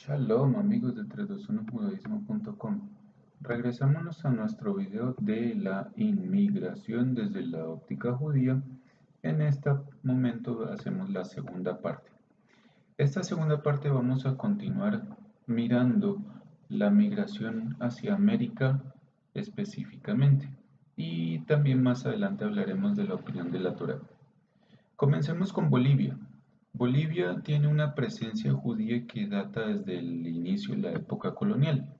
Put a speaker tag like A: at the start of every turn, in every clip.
A: Shalom amigos de 321judaismo.com. Regresamos a nuestro video de la inmigración desde la óptica judía. En este momento hacemos la segunda parte. Esta segunda parte vamos a continuar mirando la migración hacia América específicamente. Y también más adelante hablaremos de la opinión de la Torá. Comencemos con Bolivia. Bolivia tiene una presencia judía que data desde el inicio de la época colonial.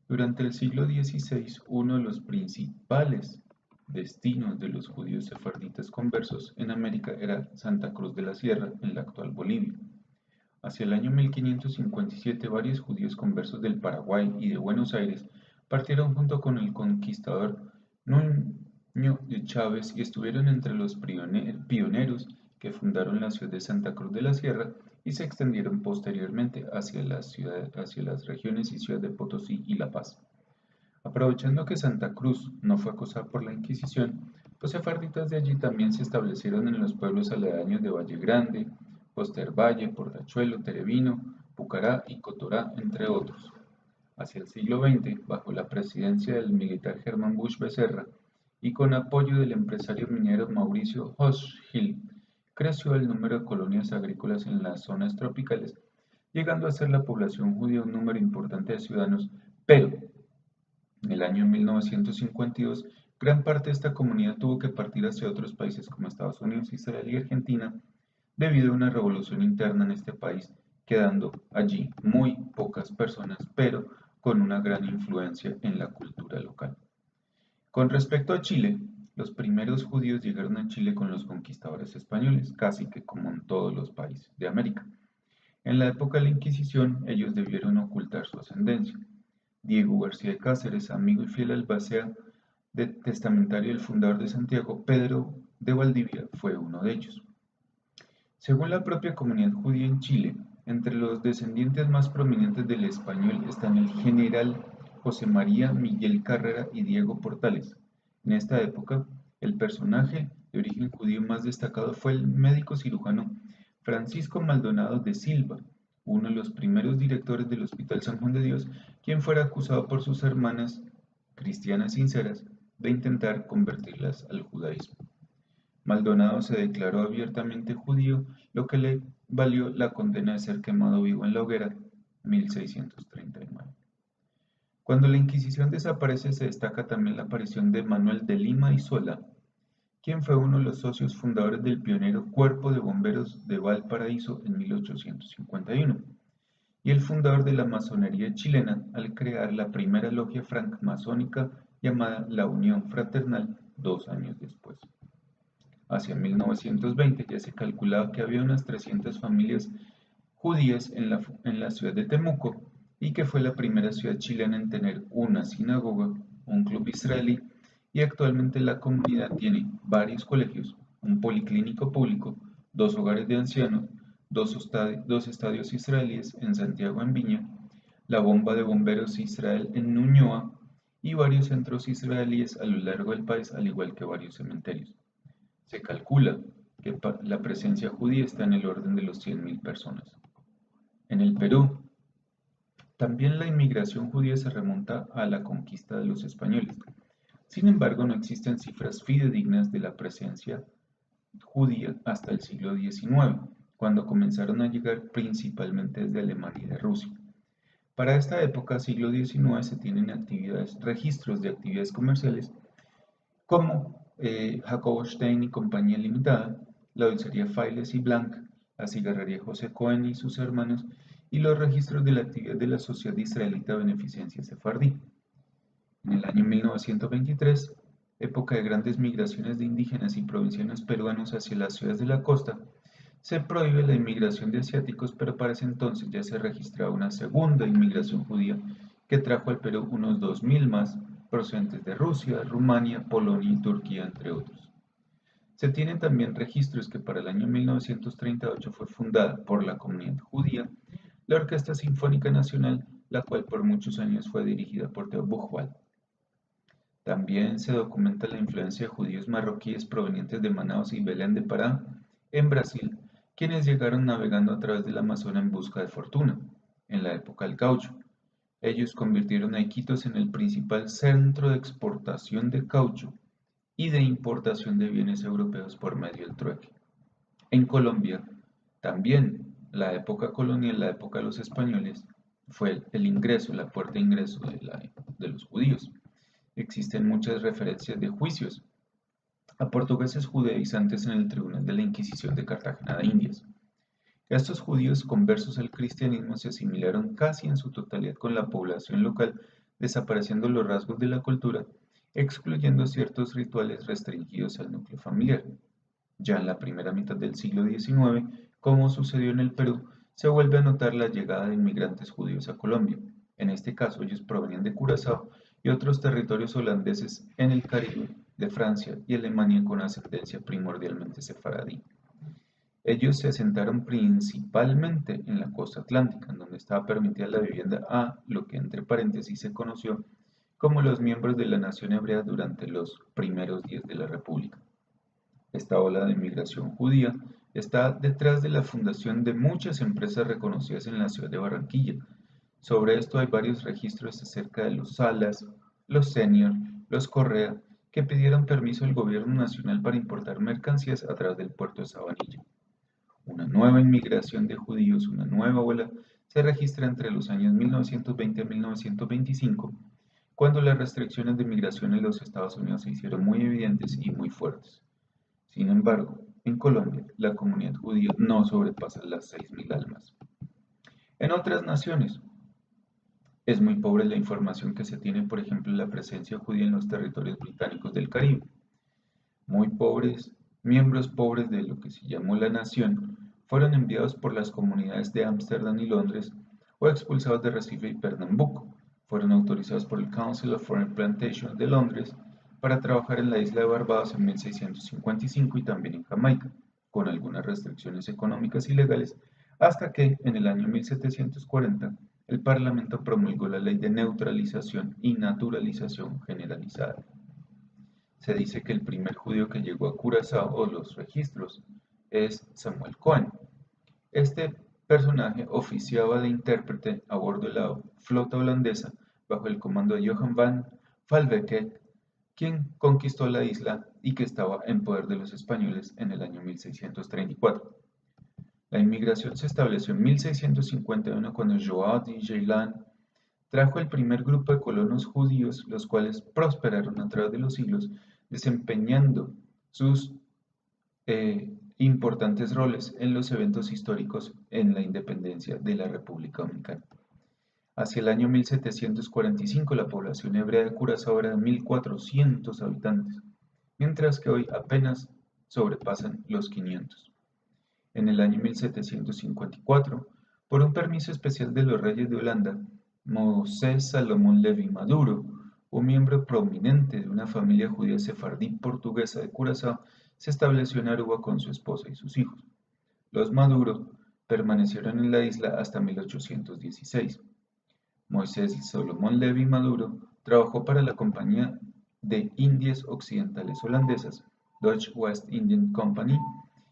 A: Durante el siglo XVI, uno de los principales destinos de los judíos sefarditas conversos en América era Santa Cruz de la Sierra, en la actual Bolivia. Hacia el año 1557, varios judíos conversos del Paraguay y de Buenos Aires partieron junto con el conquistador Nuño de Chávez y estuvieron entre los pioneros que fundaron la ciudad de Santa Cruz de la Sierra y se extendieron posteriormente hacia las regiones y ciudad de Potosí y La Paz. Aprovechando que Santa Cruz no fue acosada por la Inquisición, los sefarditas de allí también se establecieron en los pueblos aledaños de Valle Grande, Postervalle, Portachuelo, Terevino, Pucará y Cotorá, entre otros. Hacia el siglo XX, bajo la presidencia del militar Germán Busch Becerra y con apoyo del empresario minero Mauricio Hochschild, creció el número de colonias agrícolas en las zonas tropicales, llegando a ser la población judía un número importante de ciudadanos, pero en el año 1952, gran parte de esta comunidad tuvo que partir hacia otros países como Estados Unidos, Israel y Argentina debido a una revolución interna en este país, quedando allí muy pocas personas, pero con una gran influencia en la cultura local. Con respecto a Chile, los primeros judíos llegaron a Chile con los conquistadores españoles, casi que como en todos los países de América. En la época de la Inquisición, ellos debieron ocultar su ascendencia. Diego García de Cáceres, amigo y fiel albacea testamentario del fundador de Santiago, Pedro de Valdivia, fue uno de ellos. Según la propia comunidad judía en Chile, entre los descendientes más prominentes del español están el general José María Miguel Carrera y Diego Portales. En esta época, el personaje de origen judío más destacado fue el médico cirujano Francisco Maldonado de Silva, uno de los primeros directores del Hospital San Juan de Dios, quien fuera acusado por sus hermanas cristianas sinceras de intentar convertirlas al judaísmo. Maldonado se declaró abiertamente judío, lo que le valió la condena de ser quemado vivo en la hoguera, 1639. Cuando la Inquisición desaparece, se destaca también la aparición de Manuel de Lima y Sola, quien fue uno de los socios fundadores del pionero Cuerpo de Bomberos de Valparaíso en 1851, y el fundador de la masonería chilena al crear la primera logia francmasónica llamada la Unión Fraternal 2 años después. Hacia 1920 ya se calculaba que había unas 300 familias judías en la ciudad de Temuco y que fue la primera ciudad chilena en tener una sinagoga, un club israelí y actualmente la comunidad tiene varios colegios, un policlínico público, 2 hogares de ancianos, dos estadios israelíes en Santiago en Viña, la bomba de bomberos Israel en Ñuñoa y varios centros israelíes a lo largo del país, al igual que varios cementerios. Se calcula que la presencia judía está en el orden de los 100.000 personas. En el Perú, también la inmigración judía se remonta a la conquista de los españoles. Sin embargo, no existen cifras fidedignas de la presencia judía hasta el siglo XIX, cuando comenzaron a llegar principalmente desde Alemania y de Rusia. Para esta época, siglo XIX, se tienen registros de actividades comerciales como Jacobo Stein y Compañía Limitada, la dulcería Failes y Blanc, la cigarrería José Cohen y sus hermanos, y los registros de la actividad de la Sociedad Israelita de Beneficencia Sefardí. En el año 1923, época de grandes migraciones de indígenas y provincianos peruanos hacia las ciudades de la costa, se prohíbe la inmigración de asiáticos, pero para ese entonces ya se registraba una segunda inmigración judía que trajo al Perú unos 2.000 más, procedentes de Rusia, Rumania, Polonia y Turquía, entre otros. Se tienen también registros que para el año 1938 fue fundada por la comunidad judía la Orquesta Sinfónica Nacional, la cual por muchos años fue dirigida por Theo Buchwald. También se documenta la influencia de judíos marroquíes provenientes de Manaos y Belén de Pará, en Brasil, quienes llegaron navegando a través del Amazonas en busca de fortuna. en la época del caucho. Ellos convirtieron a Iquitos en el principal centro de exportación de caucho y de importación de bienes europeos por medio del trueque. En Colombia, también la época colonial, la época de los españoles, fue el ingreso, la puerta de ingreso de los judíos. Existen muchas referencias de juicios a portugueses judaizantes en el Tribunal de la Inquisición de Cartagena de Indias. Estos judíos conversos al cristianismo se asimilaron casi en su totalidad con la población local, desapareciendo los rasgos de la cultura, excluyendo ciertos rituales restringidos al núcleo familiar. Ya en la primera mitad del siglo XIX, como sucedió en el Perú, se vuelve a notar la llegada de inmigrantes judíos a Colombia. En este caso, ellos provenían de Curazao y otros territorios holandeses en el Caribe, de Francia y Alemania con ascendencia primordialmente sefaradí. Ellos se asentaron principalmente en la costa atlántica, en donde estaba permitida la vivienda a lo que entre paréntesis se conoció como los miembros de la nación hebrea durante los primeros días de la República. Esta ola de migración judía está detrás de la fundación de muchas empresas reconocidas en la ciudad de Barranquilla. Sobre esto hay varios registros acerca de los Salas, los Senior, los Correa, que pidieron permiso al gobierno nacional para importar mercancías a través del puerto de Sabanilla. Una nueva inmigración de judíos, una nueva ola, se registra entre los años 1920 a 1925, cuando las restricciones de migración en los Estados Unidos se hicieron muy evidentes y muy fuertes. Sin embargo, en Colombia, la comunidad judía no sobrepasa las 6.000 almas. En otras naciones, es muy pobre la información que se tiene, por ejemplo, la presencia judía en los territorios británicos del Caribe. Muy pobres, miembros pobres de lo que se llamó la nación, fueron enviados por las comunidades de Ámsterdam y Londres o expulsados de Recife y Pernambuco. Fueron autorizados por el Council of Foreign Plantations de Londres para trabajar en la isla de Barbados en 1655 y también en Jamaica, con algunas restricciones económicas y legales, hasta que, en el año 1740, el Parlamento promulgó la Ley de Neutralización y Naturalización Generalizada. Se dice que el primer judío que llegó a Curazao, o los registros, es Samuel Cohen. Este personaje oficiaba de intérprete a bordo de la flota holandesa bajo el comando de Johan van Falbeck, quien conquistó la isla y que estaba en poder de los españoles en el año 1634. La inmigración se estableció en 1651 cuando Joao de Jeylan trajo el primer grupo de colonos judíos, los cuales prosperaron a través de los siglos, desempeñando sus importantes roles en los eventos históricos en la independencia de la República Dominicana. Hacia el año 1745 la población hebrea de Curazao era de 1.400 habitantes, mientras que hoy apenas sobrepasan los 500. En el año 1754, por un permiso especial de los reyes de Holanda, Mosés Salomón Levi Maduro, un miembro prominente de una familia judía sefardí portuguesa de Curazao, se estableció en Aruba con su esposa y sus hijos. Los Maduro permanecieron en la isla hasta 1816. Moisés Salomón Levi Maduro trabajó para la Compañía de Indias Occidentales Holandesas, Dutch West Indian Company,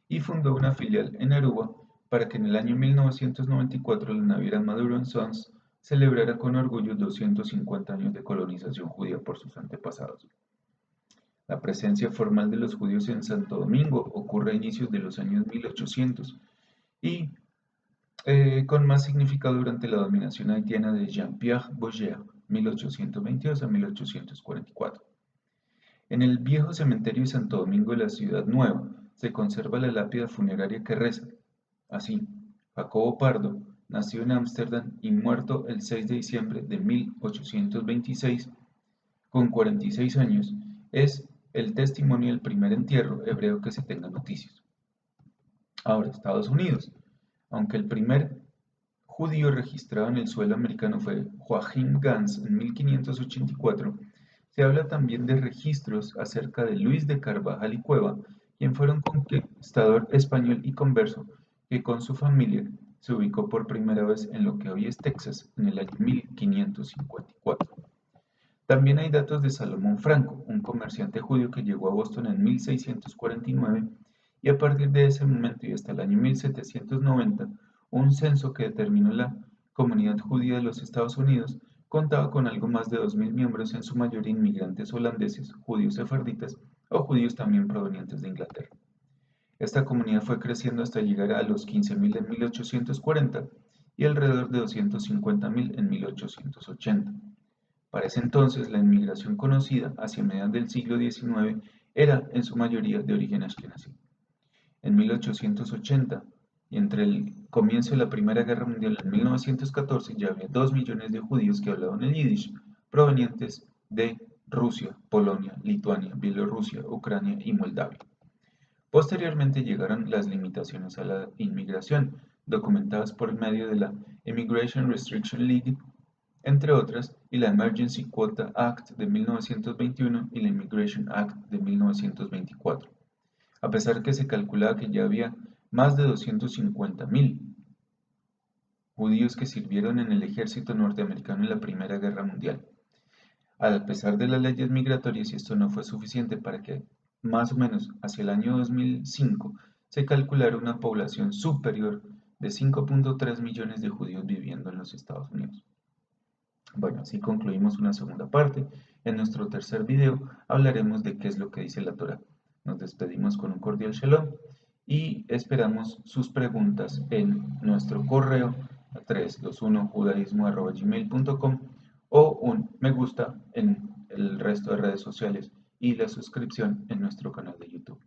A: y fundó una filial en Aruba para que en el año 1994 la naviera Maduro Sons celebrara con orgullo 250 años de colonización judía por sus antepasados. La presencia formal de los judíos en Santo Domingo ocurre a inicios de los años 1800 y con más significado durante la dominación haitiana de Jean-Pierre Bourget, 1822 a 1844. En el viejo cementerio de Santo Domingo de la Ciudad Nueva se conserva la lápida funeraria que reza así: Jacobo Pardo, nació en Ámsterdam y muerto el 6 de diciembre de 1826, con 46 años, es el testimonio del primer entierro hebreo que se tenga noticias. Ahora, Estados Unidos. Aunque el primer judío registrado en el suelo americano fue Joachim Gans en 1584, se habla también de registros acerca de Luis de Carvajal y Cueva, quien fue un conquistador español y converso que con su familia se ubicó por primera vez en lo que hoy es Texas en el año 1554. También hay datos de Salomón Franco, un comerciante judío que llegó a Boston en 1649 y a partir de ese momento y hasta el año 1790, un censo que determinó la comunidad judía de los Estados Unidos contaba con algo más de 2.000 miembros, en su mayoría inmigrantes holandeses, judíos sefarditas o judíos también provenientes de Inglaterra. Esta comunidad fue creciendo hasta llegar a los 15.000 en 1840 y alrededor de 250.000 en 1880. Para ese entonces, la inmigración conocida hacia mediados del siglo XIX era en su mayoría de origen ashkenazí. En 1880 y entre el comienzo de la Primera Guerra Mundial en 1914 ya había 2 millones de judíos que hablaban el yiddish, provenientes de Rusia, Polonia, Lituania, Bielorrusia, Ucrania y Moldavia. Posteriormente llegaron las limitaciones a la inmigración, documentadas por medio de la Immigration Restriction League, entre otras, y la Emergency Quota Act de 1921 y la Immigration Act de 1924. A pesar que se calculaba que ya había más de 250.000 judíos que sirvieron en el ejército norteamericano en la Primera Guerra Mundial. A pesar de las leyes migratorias, esto no fue suficiente para que más o menos hacia el año 2005 se calculara una población superior de 5.3 millones de judíos viviendo en los Estados Unidos. Bueno, así concluimos una segunda parte. En nuestro tercer video hablaremos de qué es lo que dice la Torá. Nos despedimos con un cordial shalom y esperamos sus preguntas en nuestro correo 321judaismo@gmail.com o un me gusta en el resto de redes sociales y la suscripción en nuestro canal de YouTube.